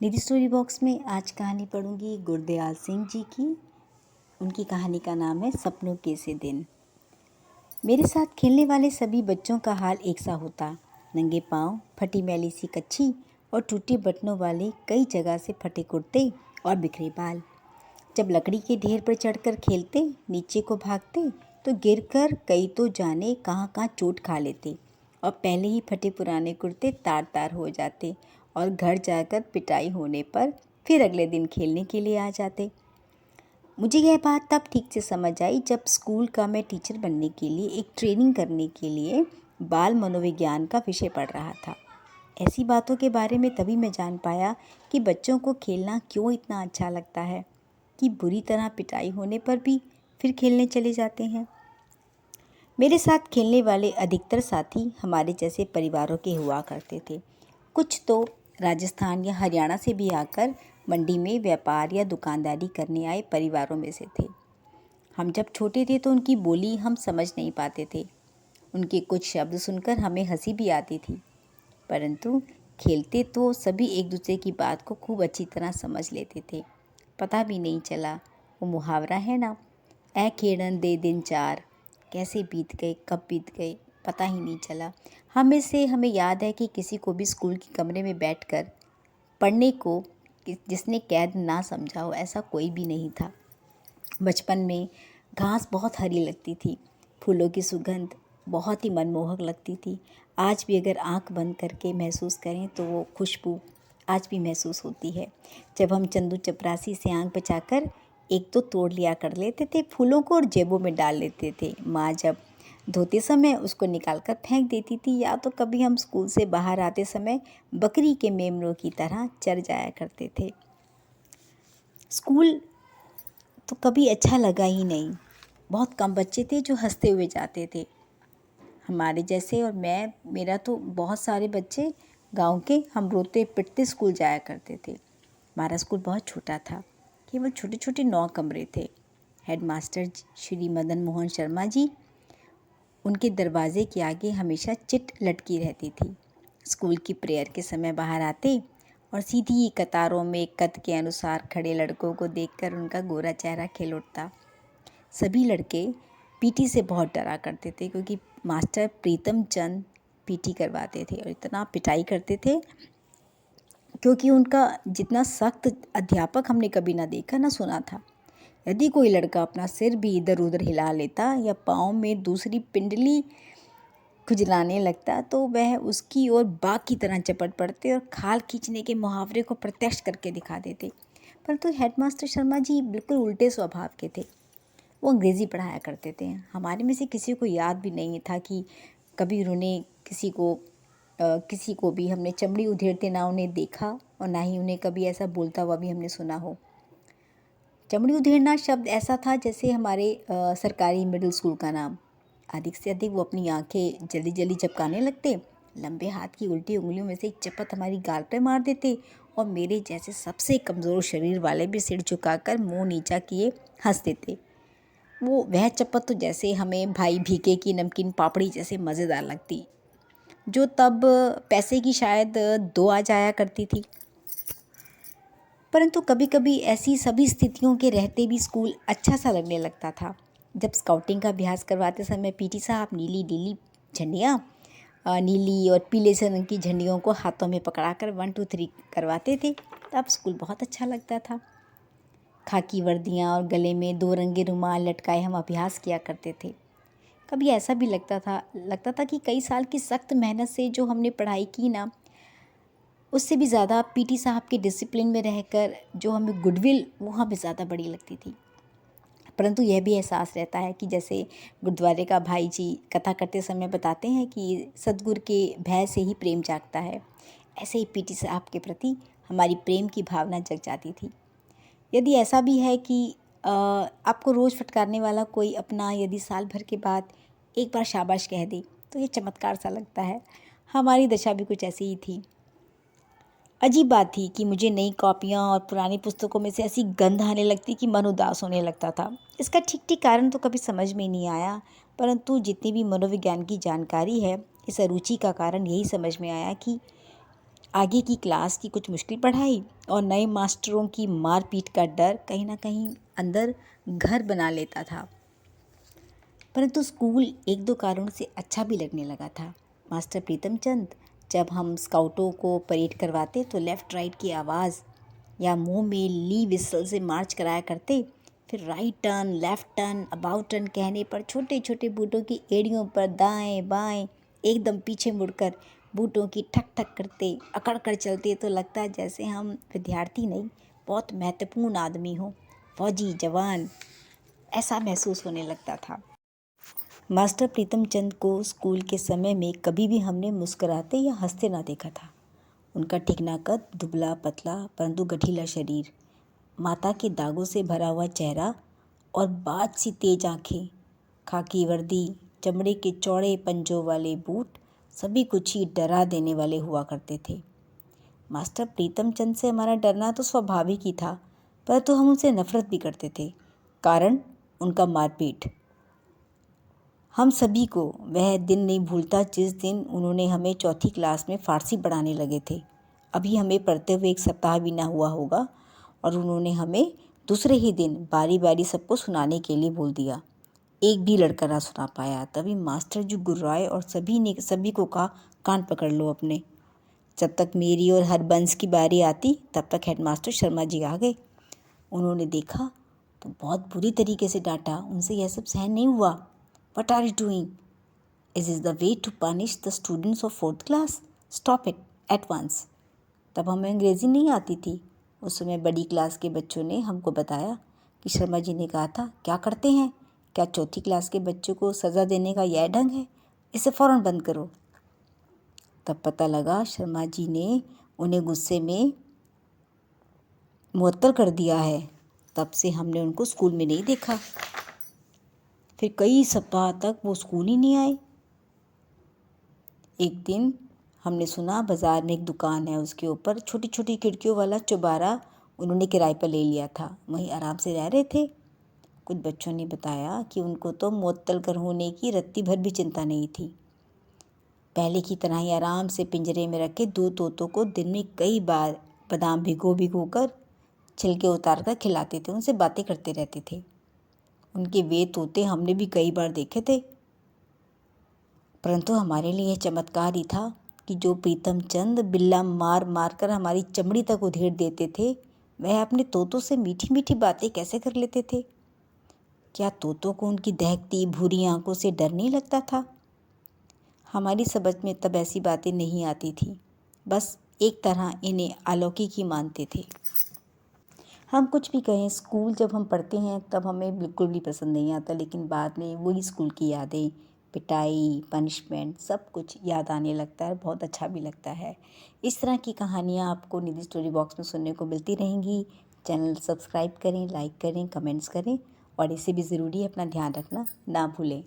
निधि story box में आज कहानी पढ़ूंगी गुरदयाल सिंह जी की। उनकी कहानी का नाम है सपनों के से दिन। मेरे साथ खेलने वाले सभी बच्चों का हाल एक सा होता। नंगे पाँव, फटी मैली सी कच्छी और टूटे बटनों वाले कई जगह से फटे कुर्ते और बिखरे बाल। जब लकड़ी के ढेर पर चढ़कर खेलते, नीचे को भागते तो गिरकर कई तो जाने कहाँ कहाँ चोट खा लेते और पहले ही फटे पुराने कुर्ते तार तार हो जाते और घर जाकर पिटाई होने पर फिर अगले दिन खेलने के लिए आ जाते। मुझे यह बात तब ठीक से समझ आई जब स्कूल का मैं टीचर बनने के लिए एक ट्रेनिंग करने के लिए बाल मनोविज्ञान का विषय पढ़ रहा था। ऐसी बातों के बारे में तभी मैं जान पाया कि बच्चों को खेलना क्यों इतना अच्छा लगता है कि बुरी तरह पिटाई होने पर भी फिर खेलने चले जाते हैं। मेरे साथ खेलने वाले अधिकतर साथी हमारे जैसे परिवारों के हुआ करते थे। कुछ तो राजस्थान या हरियाणा से भी आकर मंडी में व्यापार या दुकानदारी करने आए परिवारों में से थे। हम जब छोटे थे तो उनकी बोली हम समझ नहीं पाते थे। उनके कुछ शब्द सुनकर हमें हंसी भी आती थी, परंतु खेलते तो सभी एक दूसरे की बात को खूब अच्छी तरह समझ लेते थे। पता भी नहीं चला, वो मुहावरा है ना, ऐ खेड़न दे दिन चार, कैसे बीत गए कब बीत गए पता ही नहीं चला। हमें याद है कि किसी को भी स्कूल के कमरे में बैठकर पढ़ने को जिसने कैद ना समझा हो, ऐसा कोई भी नहीं था। बचपन में घास बहुत हरी लगती थी, फूलों की सुगंध बहुत ही मनमोहक लगती थी। आज भी अगर आंख बंद करके महसूस करें तो वो खुशबू आज भी महसूस होती है। जब हम चंदू चपरासी से आंख बचाकर एक तो तोड़ लिया कर लेते थे फूलों को और जेबों में डाल लेते थे। माँ जब धोते समय उसको निकाल कर फेंक देती थी, या तो कभी हम स्कूल से बाहर आते समय बकरी के मेमनों की तरह चर जाया करते थे। स्कूल तो कभी अच्छा लगा ही नहीं। बहुत कम बच्चे थे जो हंसते हुए जाते थे हमारे जैसे, और मेरा तो बहुत सारे बच्चे गांव के हम रोते पिटते स्कूल जाया करते थे। हमारा स्कूल बहुत छोटा था, केवल छोटे छोटे 9 कमरे थे। हेडमास्टर श्री मदन मोहन शर्मा जी, उनके दरवाजे के आगे हमेशा चिट लटकी रहती थी। स्कूल की प्रेयर के समय बाहर आते और सीधी कतारों में कद के अनुसार खड़े लड़कों को देखकर उनका गोरा चेहरा खिल उठता। सभी लड़के पीटी से बहुत डरा करते थे, क्योंकि मास्टर प्रीतम चंद पीटी करवाते थे और इतना पिटाई करते थे, क्योंकि उनका जितना सख्त अध्यापक हमने कभी ना देखा ना सुना था। यदि कोई लड़का अपना सिर भी इधर उधर हिला लेता या पाँव में दूसरी पिंडली खुजलाने लगता तो वह उसकी ओर बाघ की तरह चपट पड़ते और खाल खींचने के मुहावरे को प्रत्यक्ष करके दिखा देते। परंतु हेडमास्टर शर्मा जी बिल्कुल उल्टे स्वभाव के थे। वो अंग्रेज़ी पढ़ाया करते थे। हमारे में से किसी को याद भी नहीं था कि कभी उन्होंने किसी को भी हमने चमड़ी उधेड़ते ना उन्हें देखा और ना ही उन्हें कभी ऐसा बोलता हुआ भी हमने सुना हो। चमड़ी उधेड़ना शब्द ऐसा था जैसे हमारे सरकारी मिडिल स्कूल का नाम। अधिक से अधिक वो अपनी आंखें जल्दी जल्दी झपकाने लगते, लंबे हाथ की उल्टी उंगलियों में से एक चपत हमारी गाल पे मार देते और मेरे जैसे सबसे कमज़ोर शरीर वाले भी सिर झुकाकर मुंह नीचा किए हंस देते। वह चपत तो जैसे हमें भाई भीखे की नमकीन पापड़ी जैसे मज़ेदार लगती, जो तब पैसे की शायद 2 आ जाया करती थी। परंतु कभी कभी ऐसी सभी स्थितियों के रहते भी स्कूल अच्छा सा लगने लगता था। जब स्काउटिंग का अभ्यास करवाते समय पीटी साहब नीली नीली झंडियाँ, नीली और पीले से रंग की झंडियों को हाथों में पकड़ाकर 1 2 3 करवाते थे, तब स्कूल बहुत अच्छा लगता था। खाकी वर्दियाँ और गले में 2 रंगे रुमाल लटकाए हम अभ्यास किया करते थे। कभी ऐसा भी लगता था कि कई साल की सख्त मेहनत से जो हमने पढ़ाई की ना, उससे भी ज़्यादा पीटी साहब के डिसिप्लिन में रहकर जो हमें गुडविल वो हमें ज़्यादा बड़ी लगती थी। परंतु यह भी एहसास रहता है कि जैसे गुरुद्वारे का भाई जी कथा करते समय बताते हैं कि सतगुरु के भय से ही प्रेम जागता है, ऐसे ही पीटी साहब के प्रति हमारी प्रेम की भावना जग जाती थी। यदि ऐसा भी है कि आपको रोज़ फटकारने वाला कोई अपना यदि साल भर के बाद एक बार शाबाश कह दे तो ये चमत्कार सा लगता है। हमारी दशा भी कुछ ऐसी ही थी। अजीब बात थी कि मुझे नई कॉपियाँ और पुरानी पुस्तकों में से ऐसी गंध आने लगती कि मन उदास होने लगता था। इसका ठीक कारण तो कभी समझ में नहीं आया, परंतु जितनी भी मनोविज्ञान की जानकारी है, इस अरुचि का कारण यही समझ में आया कि आगे की क्लास की कुछ मुश्किल पढ़ाई और नए मास्टरों की मार पीट का डर कहीं ना कहीं अंदर घर बना लेता था। परंतु स्कूल एक दो कारणों से अच्छा भी लगने लगा था। मास्टर प्रीतम चंद जब हम स्काउटों को परेड करवाते तो लेफ़्ट राइट की आवाज़ या मुंह में ली विसल से मार्च कराया करते। फिर right turn, left turn, about turn कहने पर छोटे छोटे बूटों की एड़ियों पर दाएं बाएं एकदम पीछे मुड़कर बूटों की ठक ठक करते अकड़ कर चलते तो लगता जैसे हम विद्यार्थी नहीं बहुत महत्वपूर्ण आदमी हो, फौजी जवान, ऐसा महसूस होने लगता था। मास्टर प्रीतम चंद को स्कूल के समय में कभी भी हमने मुस्कुराते या हंसते ना देखा था। उनका ठिकना कद, दुबला पतला परंतु गठीला शरीर, माता के दागों से भरा हुआ चेहरा और बाज सी तेज आंखें, खाकी वर्दी, चमड़े के चौड़े पंजों वाले बूट सभी कुछ ही डरा देने वाले हुआ करते थे। मास्टर प्रीतम चंद से हमारा डरना तो स्वाभाविक ही था, परंतु हम उनसे नफरत भी करते थे। कारण उनका मारपीट। हम सभी को वह दिन नहीं भूलता जिस दिन उन्होंने हमें चौथी क्लास में फ़ारसी पढ़ाने लगे थे। अभी हमें पढ़ते हुए एक सप्ताह भी ना हुआ होगा और उन्होंने हमें दूसरे ही दिन बारी बारी सबको सुनाने के लिए बोल दिया। एक भी लड़का ना सुना पाया। तभी मास्टर जी गुर्राए और सभी को कहा, कान पकड़ लो अपने। जब तक मेरी और हरबंस की बारी आती तब तक हेडमास्टर शर्मा जी आ गए। उन्होंने देखा तो बहुत बुरी तरीके से डांटा। उनसे यह सब सहन नहीं हुआ। What are you doing? Is this the way to punish the students of 4th class? Stop it at once. तब हमें अंग्रेज़ी नहीं आती थी। उस समय बड़ी क्लास के बच्चों ने हमको बताया कि शर्मा जी ने कहा था, क्या करते हैं? क्या चौथी क्लास के बच्चों को सज़ा देने का यह ढंग है? इसे फ़ौरन बंद करो। तब पता लगा शर्मा जी ने उन्हें गुस्से में मुअत्तल कर दिया है। तब से हमने उनको स्कूल में नहीं देखा। फिर कई सप्ताह तक वो स्कूल ही नहीं आए। एक दिन हमने सुना बाज़ार में एक दुकान है, उसके ऊपर छोटी छोटी खिड़कियों वाला चौबारा उन्होंने किराए पर ले लिया था। वहीं आराम से रह रहे थे। कुछ बच्चों ने बताया कि उनको तो मुअत्तल कर होने की रत्ती भर भी चिंता नहीं थी। पहले की तरह ही आराम से पिंजरे में रखे 2 तोतों को दिन में कई बार बादाम भिगो कर छिलके उतार कर खिलाते थे। उनसे बातें करते रहते थे। उनके वे तोते हमने भी कई बार देखे थे। परंतु हमारे लिए यह चमत्कार ही था कि जो प्रीतम चंद बिल्ला मार मार कर हमारी चमड़ी तक उधेड़ देते थे, वह अपने तोतों से मीठी मीठी बातें कैसे कर लेते थे। क्या तोतों को उनकी दहकती भूरी आंखों से डर नहीं लगता था? हमारी समझ में तब ऐसी बातें नहीं आती थी। बस एक तरह इन्हें अलौकिक ही मानते थे। हम कुछ भी कहें, स्कूल जब हम पढ़ते हैं तब हमें बिल्कुल भी पसंद नहीं आता, लेकिन बाद में वही स्कूल की यादें, पिटाई, पनिशमेंट सब कुछ याद आने लगता है। बहुत अच्छा भी लगता है। इस तरह की कहानियाँ आपको निधि स्टोरी बॉक्स में सुनने को मिलती रहेंगी। चैनल सब्सक्राइब करें, लाइक करें, कमेंट्स करें और इसे भी ज़रूरी है अपना ध्यान रखना ना भूलें।